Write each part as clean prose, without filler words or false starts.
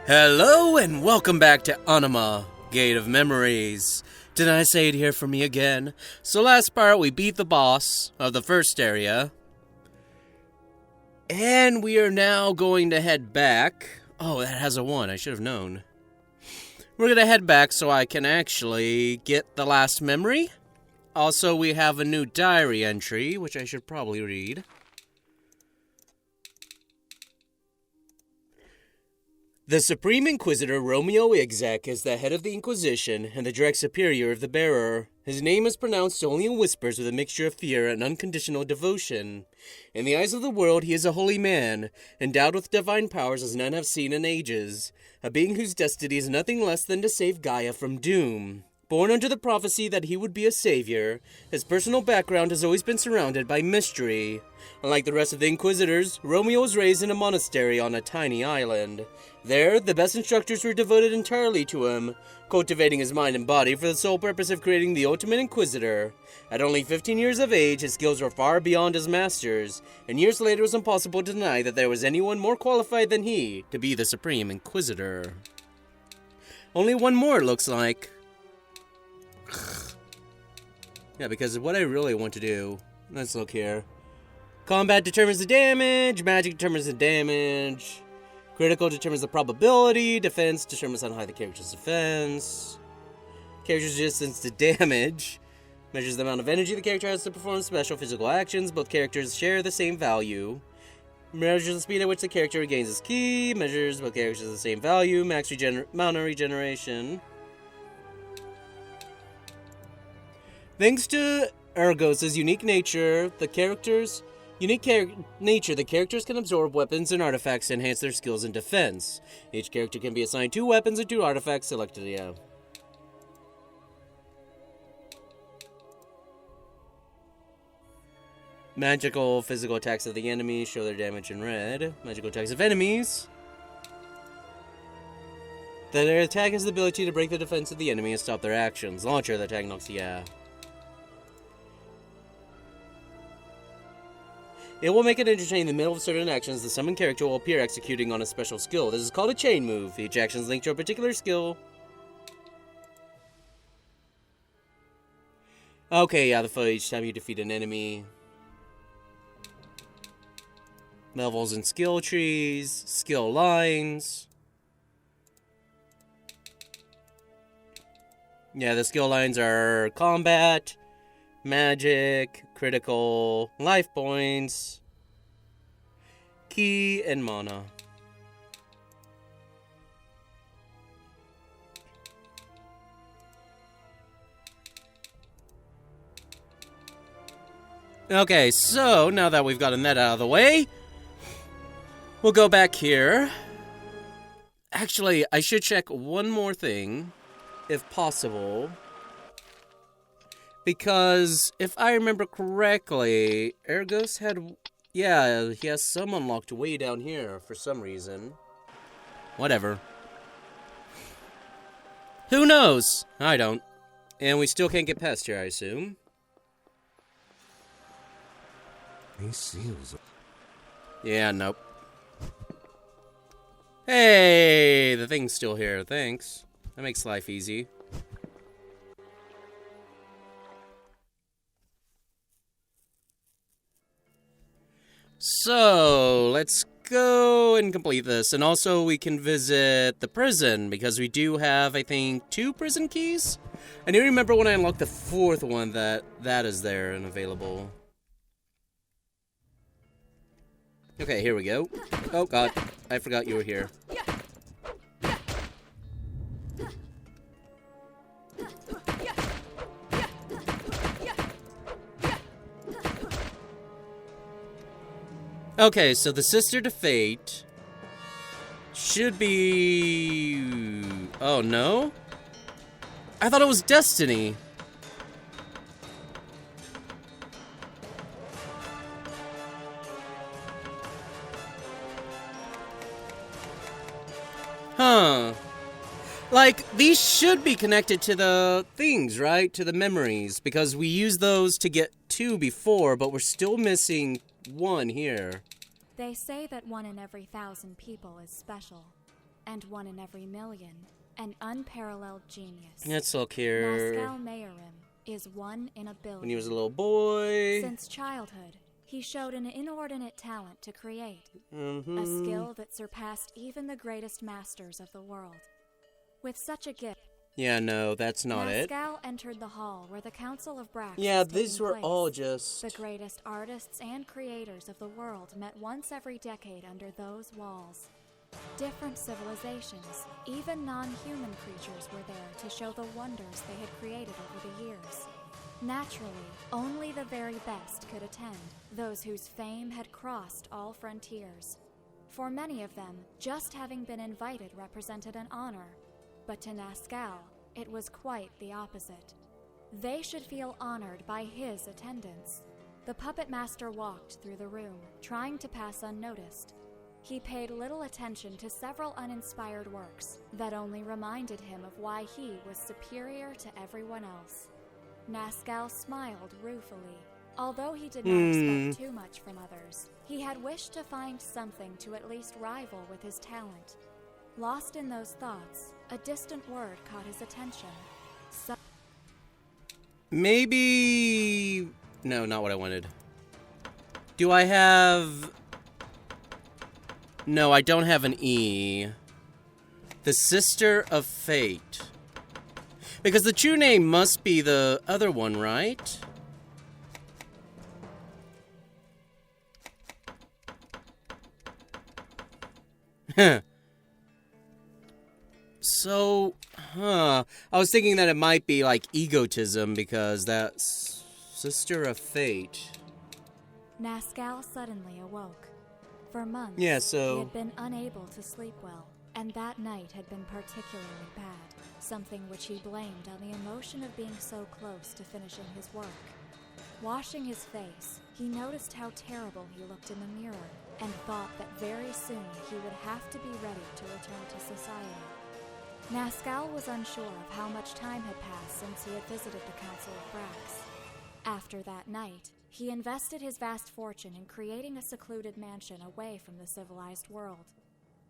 Hello and welcome back to Anima, Gate of Memories. Did I say it here for me again? So last part we beat the boss of the first area. And we are now going to head back. Oh, that has a 1, I should have known. We're going to head back so I can actually get the last memory. Also, we have a new diary entry, which I should probably read. The Supreme Inquisitor Romeo Igzek is the head of the Inquisition and the direct superior of the bearer. His name is pronounced only in whispers with a mixture of fear and unconditional devotion. In the eyes of the world, he is a holy man, endowed with divine powers as none have seen in ages, a being whose destiny is nothing less than to save Gaia from doom. Born under the prophecy that he would be a savior, his personal background has always been surrounded by mystery. Unlike the rest of the Inquisitors, Romeo was raised in a monastery on a tiny island. There, the best instructors were devoted entirely to him, cultivating his mind and body for the sole purpose of creating the ultimate Inquisitor. At only 15 years of age, his skills were far beyond his masters, and years later it was impossible to deny that there was anyone more qualified than he to be the Supreme Inquisitor. Only one more, it looks like. Yeah, because what I really want to do... Let's look here. Combat determines the damage. Magic determines the damage. Critical determines the probability. Defense determines how high the character's defense. Character's resistance to damage measures the amount of energy the character has to perform special physical actions. Both characters share the same value. Measures the speed at which the character regains his ki. Measures both characters at the same value. Max amount of regeneration. Thanks to Ergos' unique nature, the characters can absorb weapons and artifacts to enhance their skills in defense. Each character can be assigned 2 weapons and 2 artifacts selected, Magical physical attacks of the enemy show their damage in red. Magical attacks of enemies. Their attack has the ability to break the defense of the enemy and stop their actions. Launcher of the attack knocks, It will make it entertaining in the middle of certain actions. The summoned character will appear executing on a special skill. This is called a chain move. Each action is linked to a particular skill. Okay, the foe each time you defeat an enemy. Levels and skill trees. Skill lines. Yeah, the skill lines are combat, magic, critical, life points, ki, and mana. Okay, so now that we've gotten that out of the way, we'll go back here. Actually, I should check one more thing, if possible. Because, if I remember correctly, Ergos had... Yeah, he has some unlocked way down here for some reason. Whatever. Who knows? I don't. And we still can't get past here, I assume. These seals... Yeah, nope. Hey, the thing's still here, thanks. That makes life easy. So, let's go and complete this. And also, we can visit the prison, because we do have, I think, 2 prison keys? I do remember when I unlocked the 4th one that is there and available. Okay, here we go. Oh, God. I forgot you were here. Okay, so the Sister to Fate should be... Oh, no? I thought it was Destiny. Huh. Like, these should be connected to the things, right? To the memories, because we used those to get 2 before, but we're still missing 1 here. They say that 1 in every 1,000 people is special. and one in every million, an unparalleled genius. Let's look here. Nascal Mayorim is one in a billion. When he was a little boy. Since childhood, he showed an inordinate talent to create, Mm-hmm. a skill that surpassed even the greatest masters of the world. With such a gift, Yeah, no, that's not it. Nascal entered the hall where the Council of Brax Yeah, was these taking were place. all just... The greatest artists and creators of the world met once every decade under those walls. Different civilizations, even non-human creatures were there to show the wonders they had created over the years. Naturally, only the very best could attend, those whose fame had crossed all frontiers. For many of them, just having been invited represented an honor, but to Nascal, it was quite the opposite. They should feel honored by his attendance. The puppet master walked through the room, trying to pass unnoticed. He paid little attention to several uninspired works that only reminded him of why he was superior to everyone else. Nascal smiled ruefully. Although he did not expect too much from others, he had wished to find something to at least rival with his talent. Lost in those thoughts, a distant word caught his attention. Maybe... No, not what I wanted. Do I have... No, I don't have an E. The Sister of Fate. Because the true name must be the other one, right? Huh. So, I was thinking that it might be like egotism because that's Sister of Fate. Nascal suddenly awoke. For months, Yeah, he so... had been unable to sleep well, and that night had been particularly bad, something which he blamed on the emotion of being so close to finishing his work. Washing his face, he noticed how terrible he looked in the mirror, and thought that very soon he would have to be ready to return to society. Nascal was unsure of how much time had passed since he had visited the Council of Brax. After that night, he invested his vast fortune in creating a secluded mansion away from the civilized world.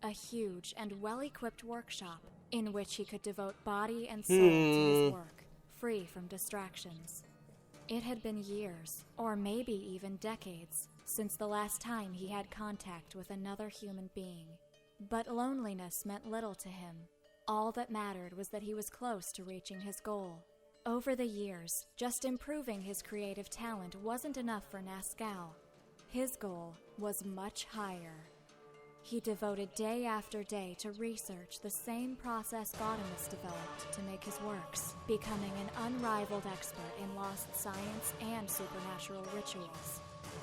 A huge and well-equipped workshop in which he could devote body and soul to his work, free from distractions. It had been years, or maybe even decades, since the last time he had contact with another human being. But loneliness meant little to him. All that mattered was that he was close to reaching his goal. Over the years, just improving his creative talent wasn't enough for Nascal. His goal was much higher. He devoted day after day to research the same process botanists developed to make his works, becoming an unrivaled expert in lost science and supernatural rituals.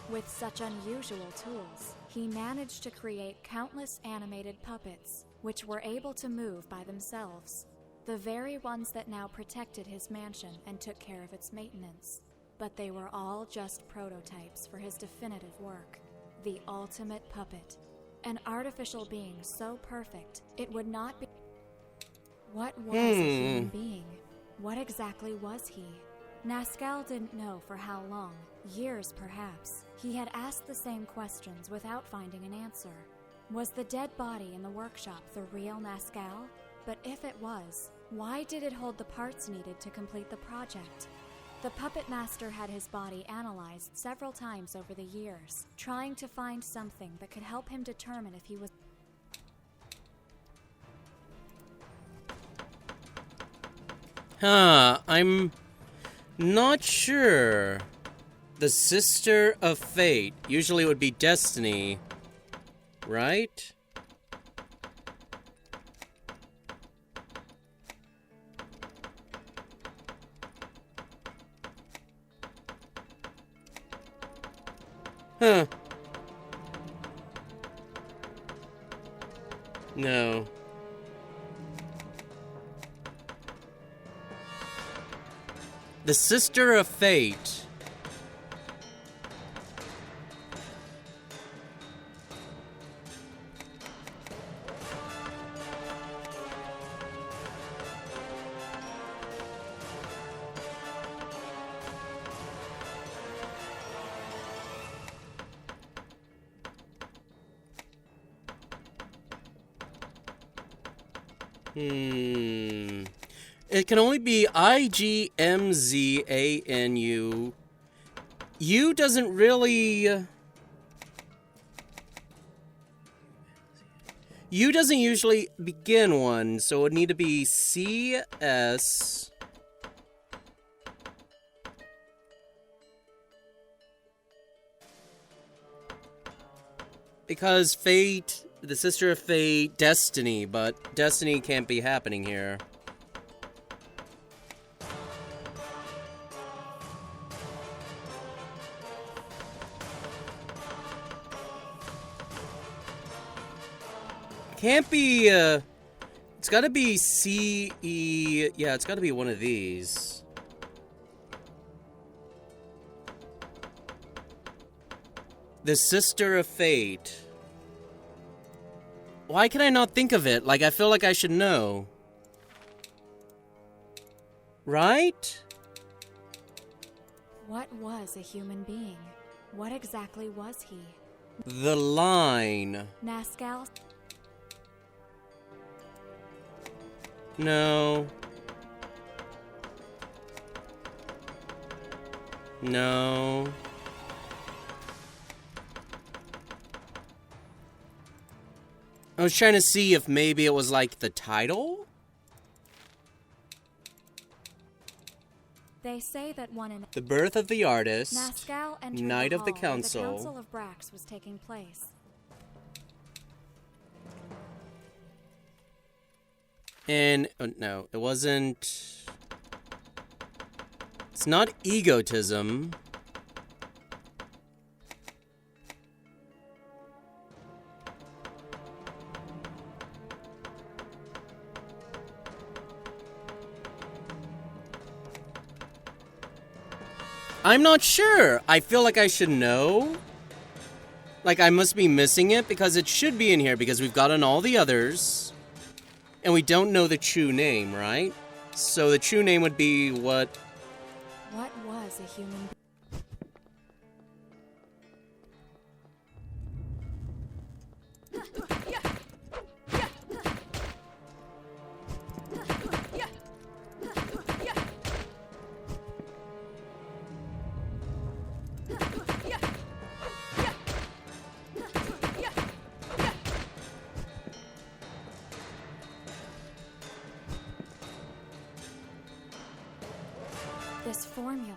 With such unusual tools, he managed to create countless animated puppets, which were able to move by themselves, the very ones that now protected his mansion and took care of its maintenance. But they were all just prototypes for his definitive work, the ultimate puppet. An artificial being so perfect, it would not be... What was a human being? What exactly was he? Nascal didn't know for how long, years perhaps. He had asked the same questions without finding an answer. Was the dead body in the workshop the real Nascal? But if it was, why did it hold the parts needed to complete the project? The puppet master had his body analyzed several times over the years, trying to find something that could help him determine if he was... I'm not sure. The Sister of Fate. Usually it would be Destiny, right? Huh. No. The Sister of Fate. It can only be IGMZANU. U doesn't really... U doesn't usually begin one, so it would need to be CS... Because Fate, the sister of Fate, Destiny, but Destiny can't be happening here. Can't be, it's gotta be CE, yeah, it's gotta be one of these. The Sister of Fate. Why can I not think of it? Like, I feel like I should know. Right? What was a human being? What exactly was he? The line. Nazcal? No. No. I was trying to see if maybe it was like the title? They say that one in The Birth of the Artist, Nazcal entered Knight the of the hall where Council. The Council of Brax was taking place. And, no, it wasn't... It's not egotism. I'm not sure. I feel like I should know. Like, I must be missing it because it should be in here because we've gotten all the others. And we don't know the true name, right? So the true name would be what? What was a human being? This formula.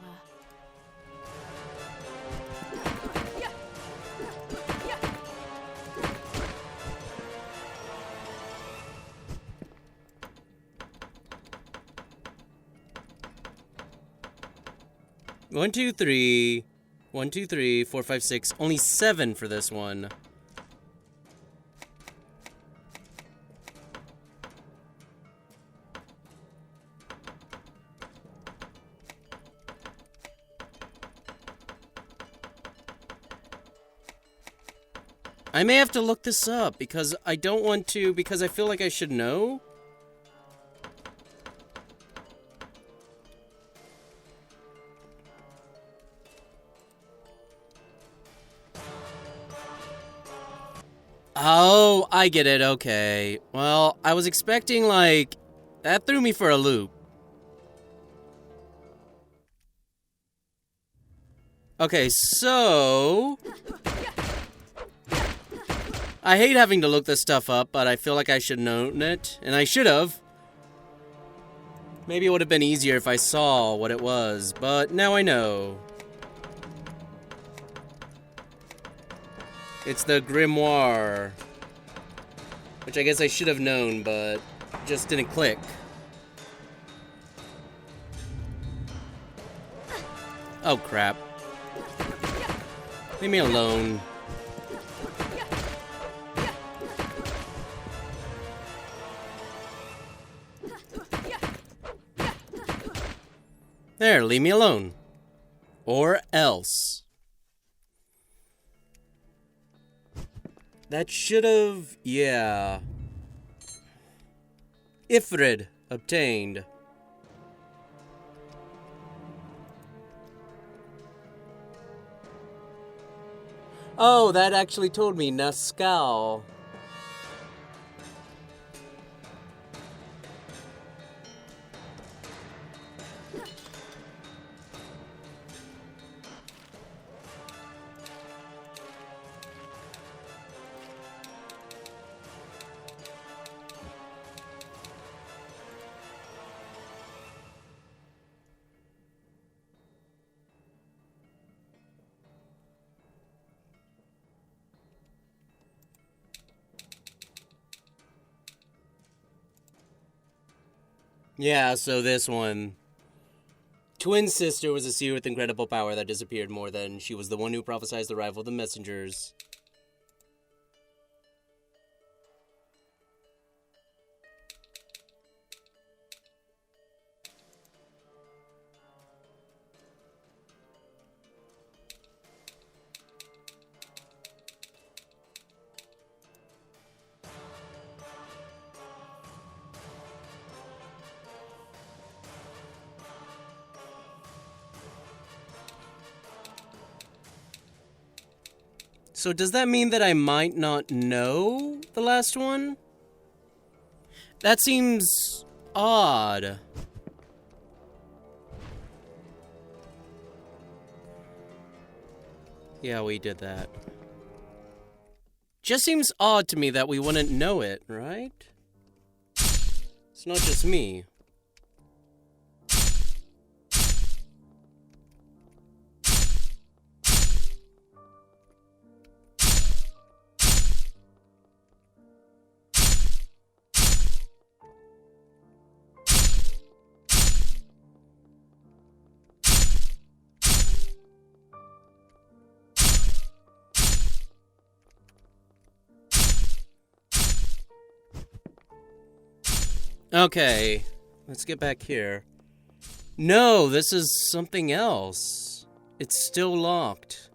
One, two, three. 1, 2, 3, 4, 5, 6. Only 7 for this one. I may have to look this up because I don't want to, because I feel like I should know. Oh, I get it, okay. Well, I was expecting, like, that threw me for a loop. Okay, so... I hate having to look this stuff up, but I feel like I should know it, and I should have. Maybe it would have been easier if I saw what it was, but now I know. It's the grimoire. Which I guess I should have known, but just didn't click. Oh crap. Leave me alone. There, leave me alone. Or else. That should've... yeah. Ifrid obtained. Oh, that actually told me Nazcal. Yeah, so this one. Twin sister was a seer with incredible power that disappeared more than she was the one who prophesied the arrival of the messengers. So does that mean that I might not know the last one? That seems odd. Yeah, we did that. Just seems odd to me that we wouldn't know it, right? It's not just me. Okay, let's get back here. No, this is something else. It's still locked.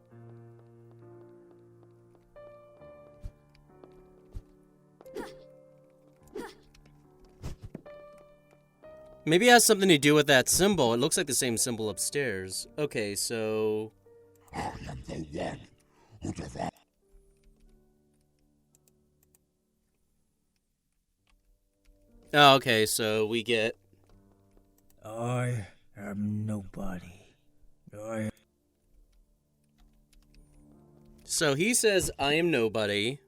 Maybe it has something to do with that symbol. It looks like the same symbol upstairs. Okay, so... I am the one who devours. Oh, okay, so we get... I am nobody. So he says, I am nobody.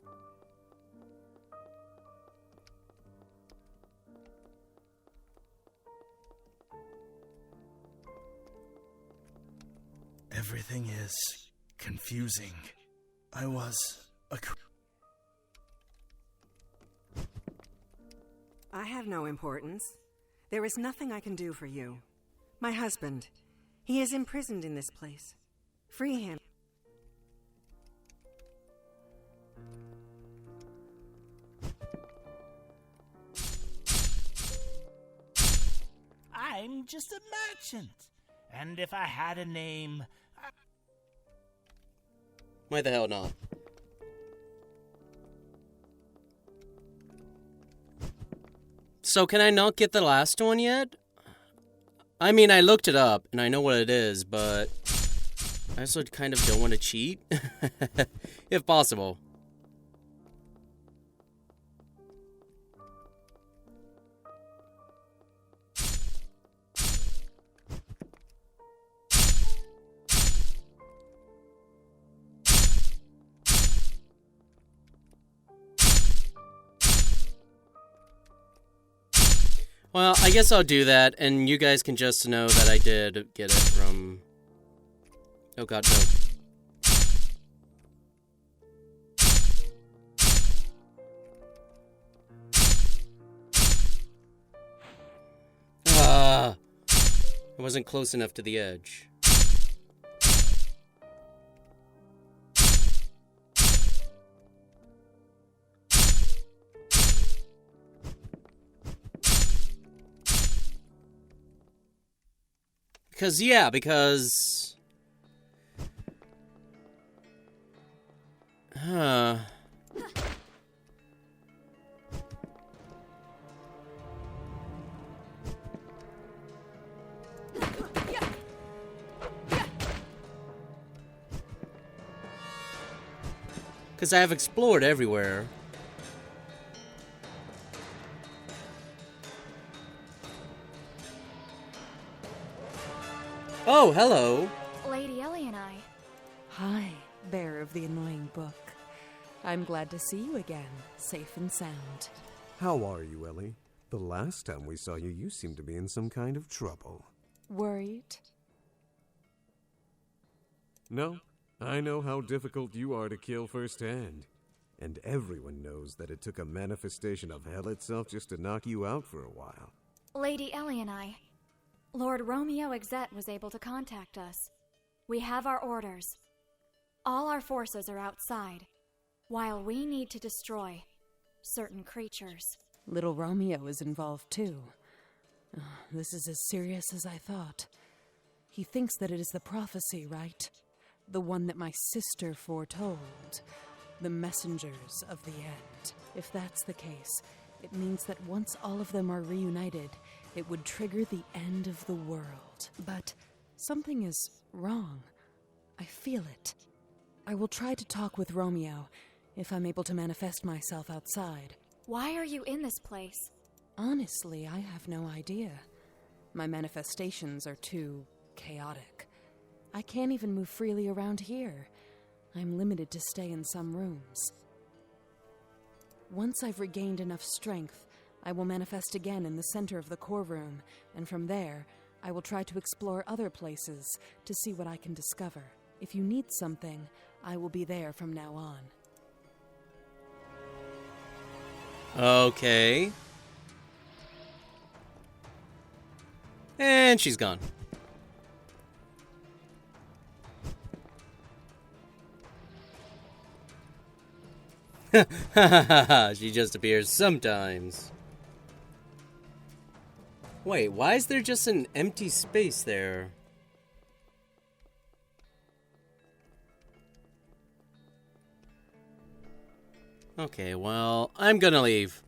Everything is confusing. I was a... I have no importance. There is nothing I can do for you. My husband, he is imprisoned in this place. Free him. I'm just a merchant. And if I had a name... Why the hell not? So can I not get the last one yet? I mean, I looked it up, and I know what it is, but... I also kind of don't want to cheat. If possible. Well, I guess I'll do that, and you guys can just know that I did get it from... Oh god, no. I wasn't close enough to the edge. Because... Because I have explored everywhere. Oh, hello. Lady Ellie and I. Hi, bearer of the annoying book. I'm glad to see you again, safe and sound. How are you, Ellie? The last time we saw you, you seemed to be in some kind of trouble. Worried? No, I know how difficult you are to kill firsthand. And everyone knows that it took a manifestation of hell itself just to knock you out for a while. Lady Ellie and I. Lord Romeo Exet was able to contact us. We have our orders. All our forces are outside, while we need to destroy certain creatures. Little Romeo is involved too. This is as serious as I thought. He thinks that it is the prophecy, right? The one that my sister foretold. The messengers of the end. If that's the case, it means that once all of them are reunited, it would trigger the end of the world. But something is wrong. I feel it. I will try to talk with Romeo, if I'm able to manifest myself outside. Why are you in this place? Honestly, I have no idea. My manifestations are too chaotic. I can't even move freely around here. I'm limited to stay in some rooms. Once I've regained enough strength, I will manifest again in the center of the core room, and from there, I will try to explore other places to see what I can discover. If you need something, I will be there from now on. Okay. And she's gone. She just appears sometimes. Wait, why is there just an empty space there? Okay, well, I'm gonna leave.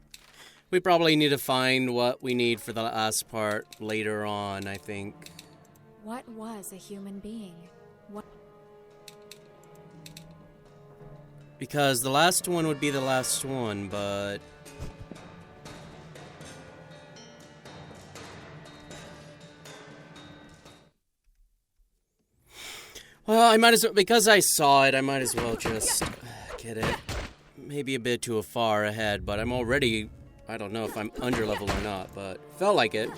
We probably need to find what we need for the last part later on, I think. What was a human being? What? Because the last one would be the last one, but... well, I might as well... because I saw it, I might as well just get it. Maybe a bit too far ahead, but I'm already... I don't know if I'm under level or not, but felt like it.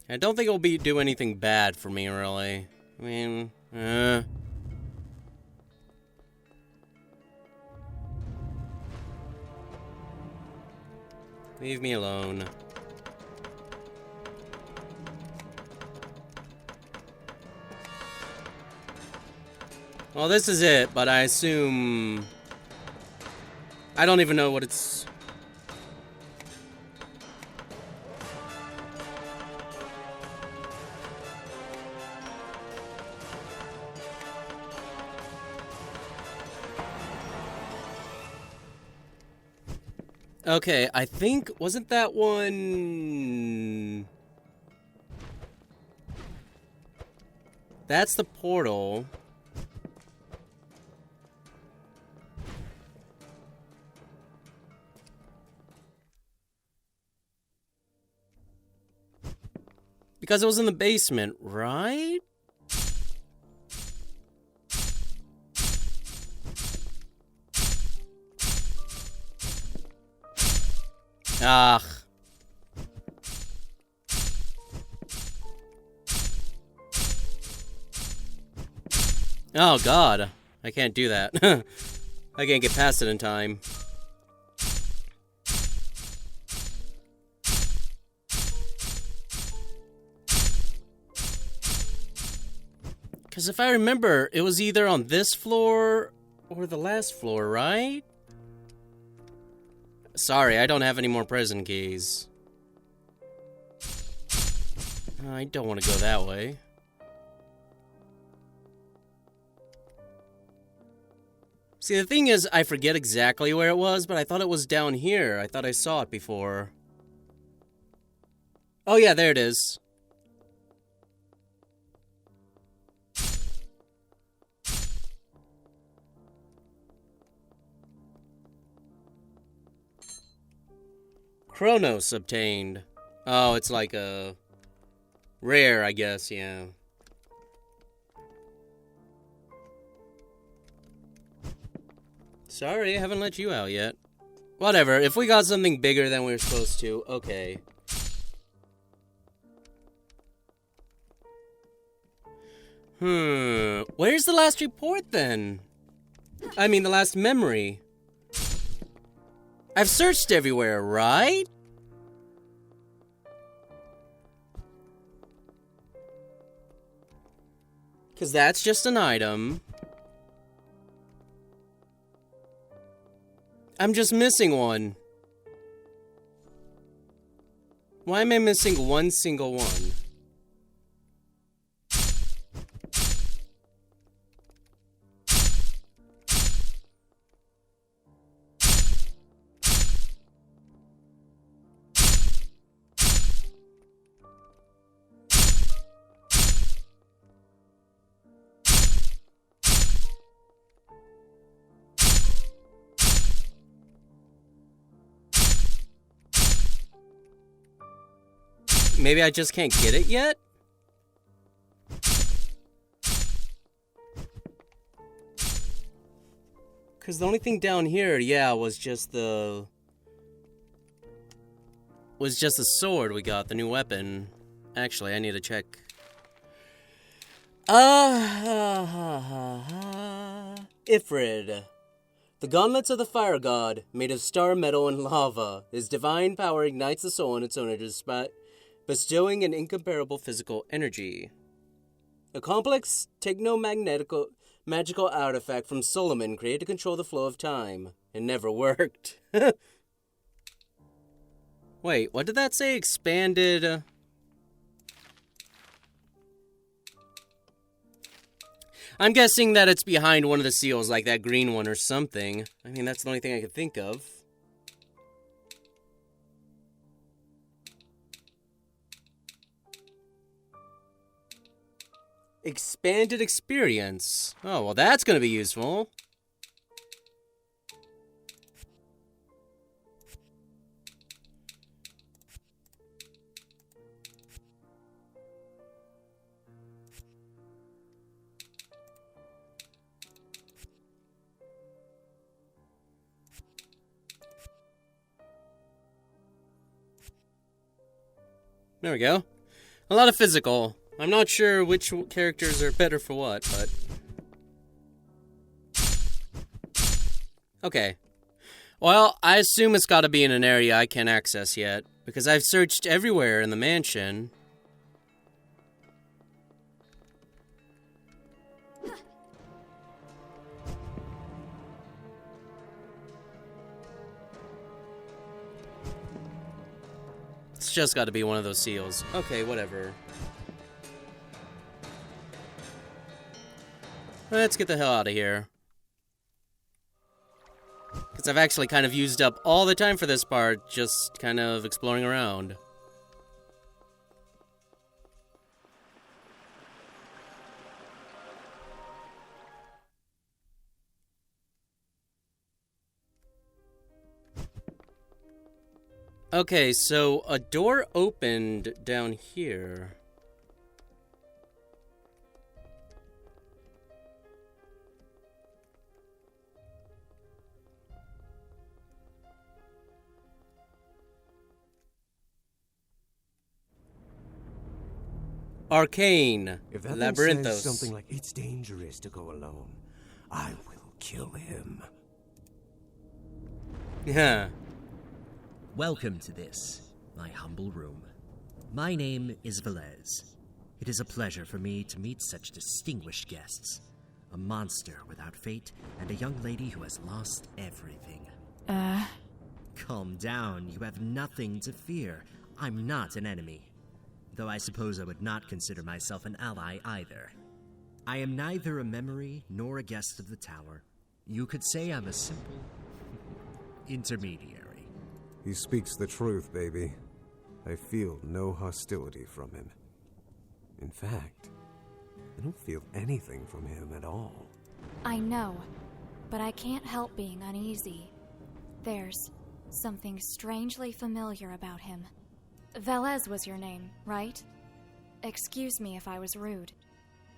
I don't think it'll do anything bad for me, really. I mean, leave me alone. Well, this is it, but I assume... I don't even know what it's... okay, I think... wasn't that one... that's the portal. Because it was in the basement, right? Ugh. Oh, God. I can't do that. I can't get past it in time. Because if I remember, it was either on this floor or the last floor, right? Sorry, I don't have any more prison keys. I don't want to go that way. See, the thing is, I forget exactly where it was, but I thought it was down here. I thought I saw it before. Oh yeah, there it is. Chronos obtained. Oh, it's like a rare, I guess, yeah. Sorry, I haven't let you out yet. Whatever, if we got something bigger than we were supposed to, okay. Where's the last report then? I mean, the last memory. I've searched everywhere, right? Because that's just an item. I'm just missing one. Why am I missing one single one? Maybe I just can't get it yet? Because the only thing down here, yeah, was just the sword we got, the new weapon. Actually, I need to check. Ifrid. The gauntlets of the fire god, made of star metal and lava. His divine power ignites the soul in its owner despite bestowing an incomparable physical energy. A complex magical artifact from Solomon created to control the flow of time. It never worked. Wait, what did that say? Expanded... I'm guessing that it's behind one of the seals, like that green one or something. I mean, that's the only thing I could think of. Expanded experience. Oh, well, that's going to be useful. There we go. A lot of physical. I'm not sure which characters are better for what, but... Okay. Well, I assume it's gotta be in an area I can't access yet, because I've searched everywhere in the mansion. It's just gotta be one of those seals. Okay, whatever. Let's get the hell out of here. Because I've actually kind of used up all the time for this part, just kind of exploring around. Okay, so a door opened down here. Arcane. If that thing Labyrinthos. says something like, it's dangerous to go alone, I will kill him. Yeah. Welcome to this, my humble room. My name is Velez. It is a pleasure for me to meet such distinguished guests. A monster without fate, and a young lady who has lost everything. Calm down, you have nothing to fear. I'm not an enemy. Though I suppose I would not consider myself an ally either. I am neither a memory nor a guest of the tower. You could say I'm a simple intermediary. He speaks the truth, baby. I feel no hostility from him. In fact, I don't feel anything from him at all. I know, but I can't help being uneasy. There's something strangely familiar about him. Velez was your name, right? Excuse me if I was rude.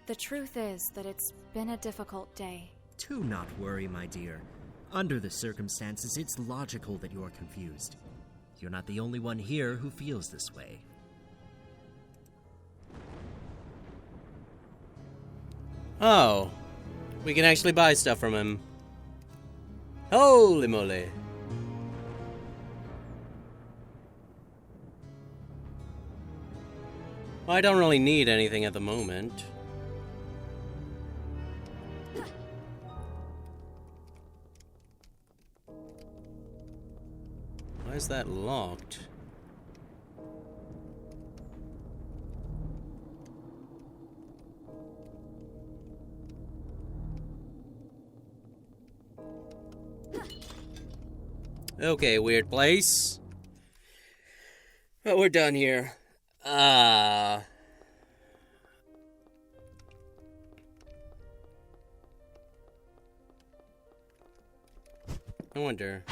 The truth is that it's been a difficult day. Do not worry, my dear. Under the circumstances, it's logical that you're confused. You're not the only one here who feels this way. Oh, we can actually buy stuff from him. Holy moly. Well, I don't really need anything at the moment. Why is that locked? Okay, weird place. But we're done here. I wonder.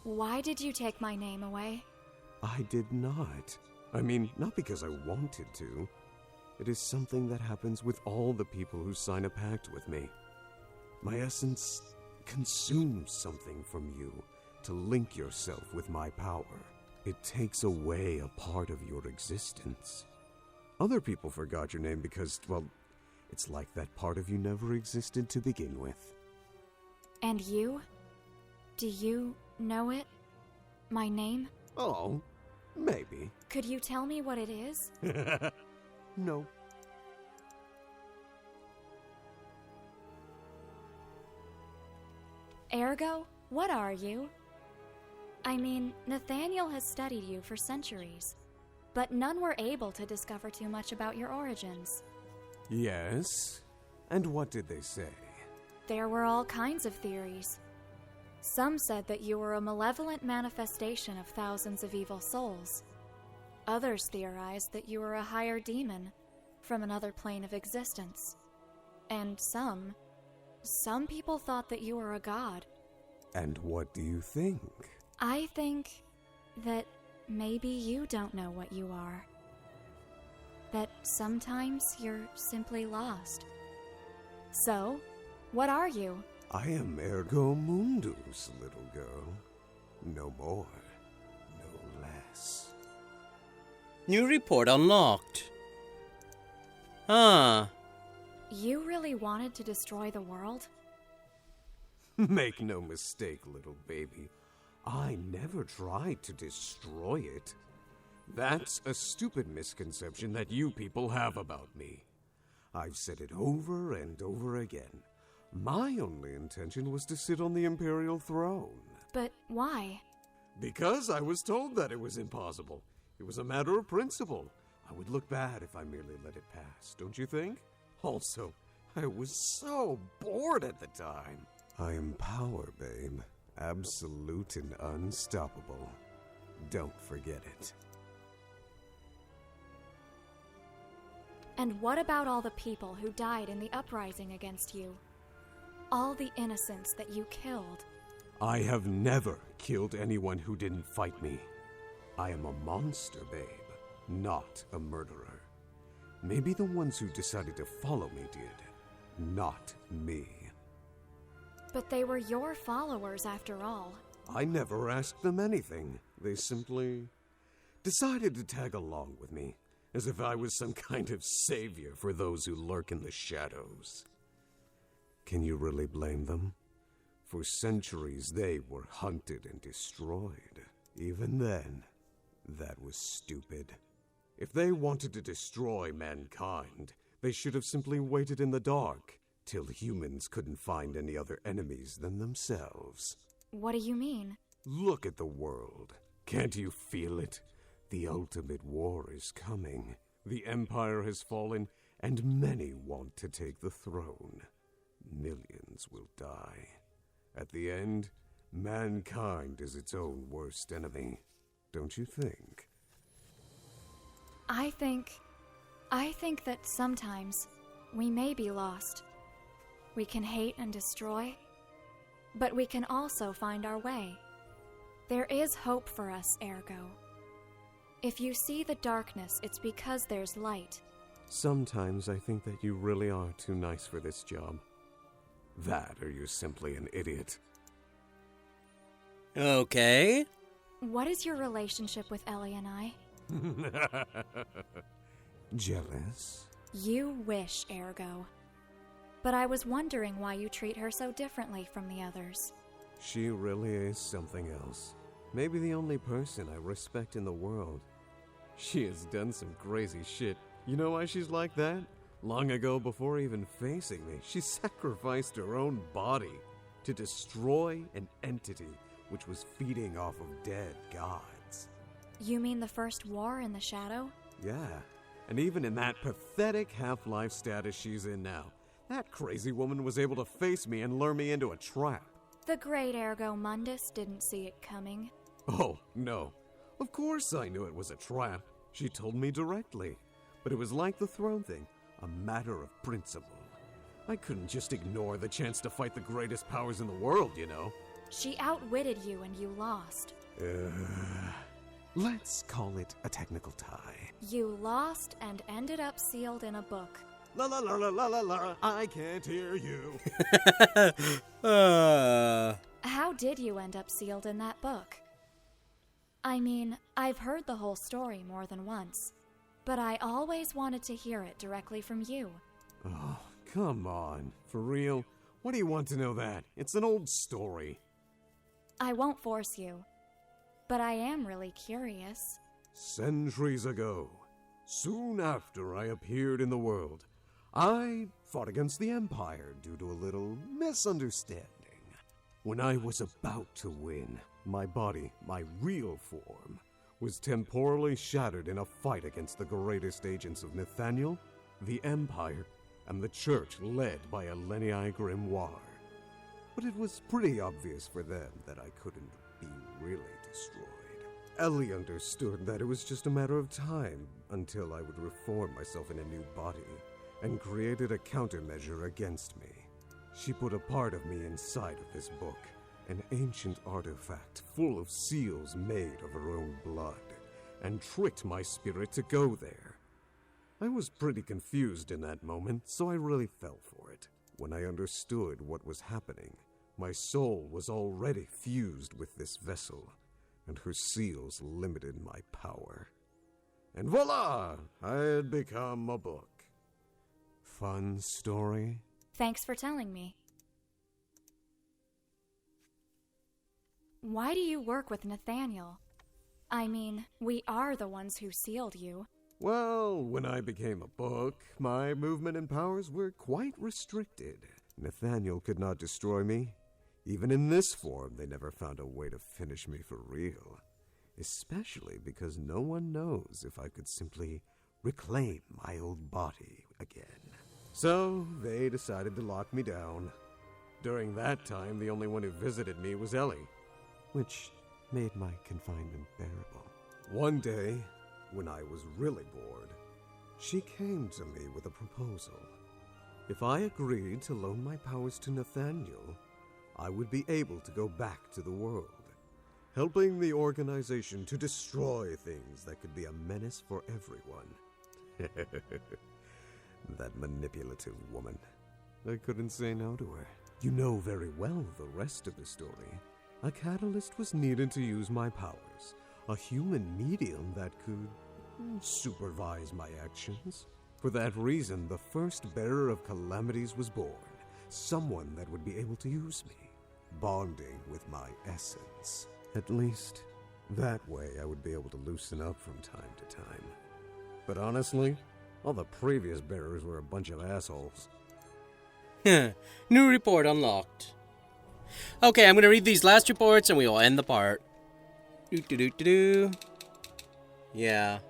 Why did you take my name away? I did not. I mean, not because I wanted to. It is something that happens with all the people who sign a pact with me. My essence consumes something from you to link yourself with my power. It takes away a part of your existence. Other people forgot your name because, well, it's like that part of you never existed to begin with. And you? Do you know it? My name? Oh, maybe. Could you tell me what it is? No. Ergo, what are you? I mean, Nathaniel has studied you for centuries, but none were able to discover too much about your origins. Yes? And what did they say? There were all kinds of theories. Some said that you were a malevolent manifestation of thousands of evil souls. Others theorized that you were a higher demon from another plane of existence. And some people thought that you were a god. And what do you think? I think that maybe you don't know what you are. That sometimes you're simply lost. So, what are you? I am Ergo Mundus, little girl. No more, no less. New report unlocked. Huh. You really wanted to destroy the world? Make no mistake, little baby. I never tried to destroy it. That's a stupid misconception that you people have about me. I've said it over and over again. My only intention was to sit on the Imperial throne. But why? Because I was told that it was impossible. It was a matter of principle. I would look bad if I merely let it pass, don't you think? Also, I was so bored at the time. I am power, babe. Absolute and unstoppable. Don't forget it. And what about all the people who died in the uprising against you? All the innocents that you killed? I have never killed anyone who didn't fight me. I am a monster, babe, not a murderer. Maybe the ones who decided to follow me did, not me. But they were your followers after all. I never asked them anything. They simply decided to tag along with me, as if I was some kind of savior for those who lurk in the shadows. Can you really blame them? For centuries they were hunted and destroyed. Even then, that was stupid. If they wanted to destroy mankind, they should have simply waited in the dark till humans couldn't find any other enemies than themselves. What do you mean? Look at the world. Can't you feel it? The ultimate war is coming. The Empire has fallen, and many want to take the throne. Millions will die. At the end, mankind is its own worst enemy. Don't you think? I think that sometimes we may be lost. We can hate and destroy, but we can also find our way. There is hope for us, Ergo. If you see the darkness, it's because there's light. Sometimes I think that you really are too nice for this job. That, or you're simply an idiot. Okay. What is your relationship with Ellie and I? Jealous? You wish, Ergo. But I was wondering why you treat her so differently from the others. She really is something else. Maybe the only person I respect in the world. She has done some crazy shit. You know why she's like that? Long ago, before even facing me, she sacrificed her own body to destroy an entity which was feeding off of dead gods. You mean the first war in the shadow? Yeah, and even in that pathetic half-life status she's in now, that crazy woman was able to face me and lure me into a trap. The great Ergo Mundus didn't see it coming. Oh, no. Of course I knew it was a trap. She told me directly. But it was like the throne thing, a matter of principle. I couldn't just ignore the chance to fight the greatest powers in the world, you know. She outwitted you and you lost. Let's call it a technical tie. You lost and ended up sealed in a book. La la la la la la la, I can't hear you. How did you end up sealed in that book? I mean, I've heard the whole story more than once, but I always wanted to hear it directly from you. Oh, come on. For real? What do you want to know that? It's an old story. I won't force you, but I am really curious. Centuries ago, soon after I appeared in the world, I fought against the Empire due to a little misunderstanding. When I was about to win, my body, my real form, was temporally shattered in a fight against the greatest agents of Nathaniel, the Empire, and the Church led by Elenii Grimoire. But it was pretty obvious for them that I couldn't be really destroyed. Ellie understood that it was just a matter of time until I would reform myself in a new body, and created a countermeasure against me. She put a part of me inside of this book, an ancient artifact full of seals made of her own blood, and tricked my spirit to go there. I was pretty confused in that moment, so I really fell for it. When I understood what was happening, my soul was already fused with this vessel, and her seals limited my power. And voila! I had become a book. Fun story? Thanks for telling me. Why do you work with Nathaniel? I mean, we are the ones who sealed you. Well, when I became a book, my movement and powers were quite restricted. Nathaniel could not destroy me. Even in this form, they never found a way to finish me for real. Especially because no one knows if I could simply reclaim my old body again. So, they decided to lock me down. During that time, the only one who visited me was Ellie, which made my confinement bearable. One day, when I was really bored, she came to me with a proposal. If I agreed to loan my powers to Nathaniel, I would be able to go back to the world, helping the organization to destroy things that could be a menace for everyone. That manipulative woman. I couldn't say no to her. You know very well the rest of the story. A catalyst was needed to use my powers, a human medium that could supervise my actions. For that reason, the first bearer of calamities was born, someone that would be able to use me, bonding with my essence. At least, that way I would be able to loosen up from time to time. But honestly, all the previous bearers were a bunch of assholes. New report unlocked. Okay, I'm gonna read these last reports and we will end the part. Yeah.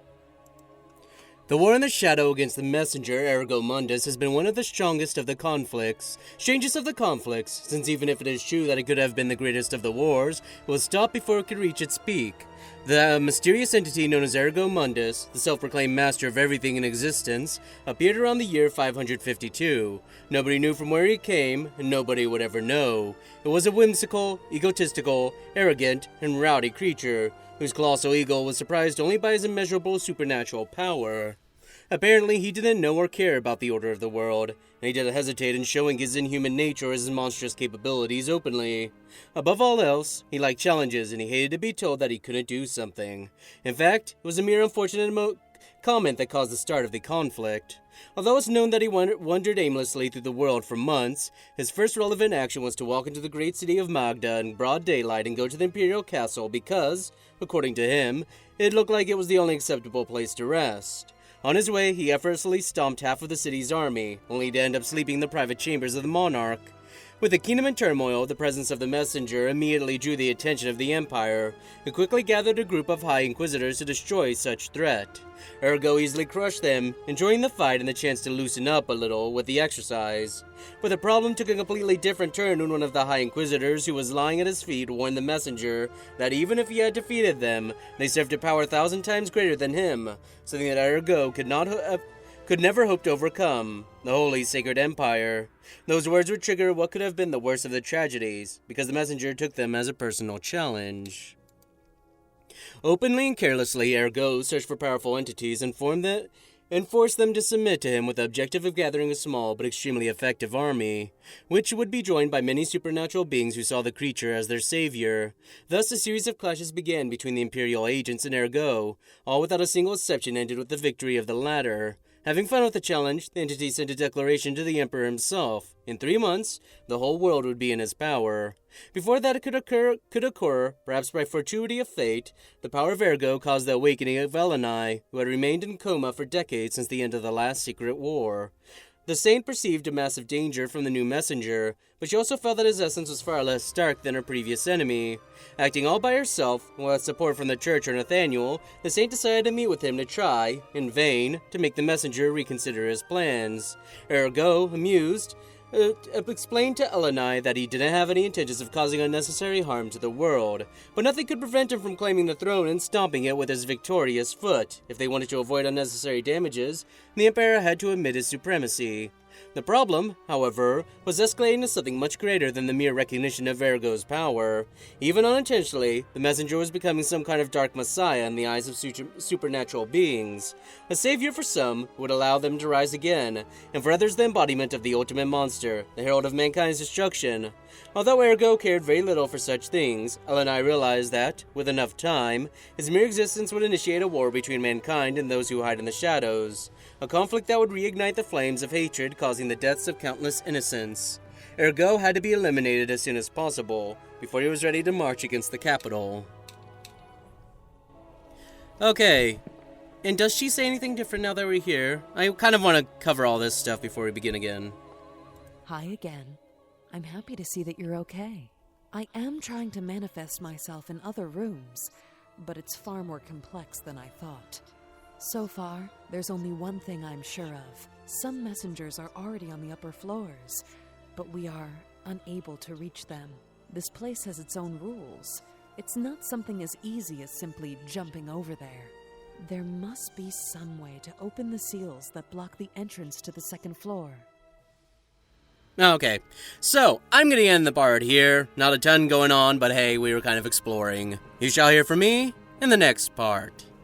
The war in the shadow against the messenger, Ergo Mundus, has been one of the strongest of the conflicts. Strangest of the conflicts, since even if it is true that it could have been the greatest of the wars, it was stopped before it could reach its peak. The mysterious entity known as Ergo Mundus, the self-proclaimed master of everything in existence, appeared around the year 552. Nobody knew from where he came, and nobody would ever know. It was a whimsical, egotistical, arrogant, and rowdy creature, whose colossal ego was surprised only by his immeasurable supernatural power. Apparently, he didn't know or care about the order of the world, and he didn't hesitate in showing his inhuman nature or his monstrous capabilities openly. Above all else, he liked challenges, and he hated to be told that he couldn't do something. In fact, it was a mere unfortunate comment that caused the start of the conflict. Although it's known that he wandered aimlessly through the world for months, his first relevant action was to walk into the great city of Magda in broad daylight and go to the Imperial Castle because, according to him, it looked like it was the only acceptable place to rest. On his way, he effortlessly stomped half of the city's army, only to end up sleeping in the private chambers of the monarch. With the kingdom in turmoil, the presence of the messenger immediately drew the attention of the Empire, who quickly gathered a group of High Inquisitors to destroy such threat. Ergo easily crushed them, enjoying the fight and the chance to loosen up a little with the exercise. But the problem took a completely different turn when one of the High Inquisitors who was lying at his feet warned the messenger that even if he had defeated them, they served a power 1,000 times greater than him, something that Ergo could never hope to overcome, the Holy Sacred Empire. Those words would trigger what could have been the worst of the tragedies, because the messenger took them as a personal challenge. Openly and carelessly, Ergo searched for powerful entities and forced them to submit to him with the objective of gathering a small but extremely effective army, which would be joined by many supernatural beings who saw the creature as their savior. Thus, a series of clashes began between the Imperial agents and Ergo, all without a single exception ended with the victory of the latter. Having fun with the challenge, the entity sent a declaration to the Emperor himself. In 3 months, the whole world would be in his power. Before that could occur, perhaps by fortuity of fate, the power of Ergo caused the awakening of Eleni, who had remained in coma for decades since the end of the last secret war. The saint perceived a massive danger from the new messenger, but she also felt that his essence was far less stark than her previous enemy. Acting all by herself, without support from the church or Nathaniel, the saint decided to meet with him to try, in vain, to make the messenger reconsider his plans. Ergo, amused, explained to Eleni that he didn't have any intentions of causing unnecessary harm to the world, but nothing could prevent him from claiming the throne and stomping it with his victorious foot. If they wanted to avoid unnecessary damages, the Emperor had to admit his supremacy. The problem, however, was escalating to something much greater than the mere recognition of Ergo's power. Even unintentionally, the messenger was becoming some kind of dark messiah in the eyes of supernatural beings. A savior for some who would allow them to rise again, and for others the embodiment of the ultimate monster, the herald of mankind's destruction. Although Ergo cared very little for such things, Eleni realized that, with enough time, his mere existence would initiate a war between mankind and those who hide in the shadows. A conflict that would reignite the flames of hatred, causing the deaths of countless innocents. Ergo had to be eliminated as soon as possible, before he was ready to march against the capital. Okay, and does she say anything different now that we're here? I kind of want to cover all this stuff before we begin again. Hi again. I'm happy to see that you're okay. I am trying to manifest myself in other rooms, but it's far more complex than I thought. So far, there's only one thing I'm sure of. Some messengers are already on the upper floors, but we are unable to reach them. This place has its own rules. It's not something as easy as simply jumping over there. There must be some way to open the seals that block the entrance to the second floor. Okay, so I'm going to end the part here. Not a ton going on, but hey, we were kind of exploring. You shall hear from me in the next part.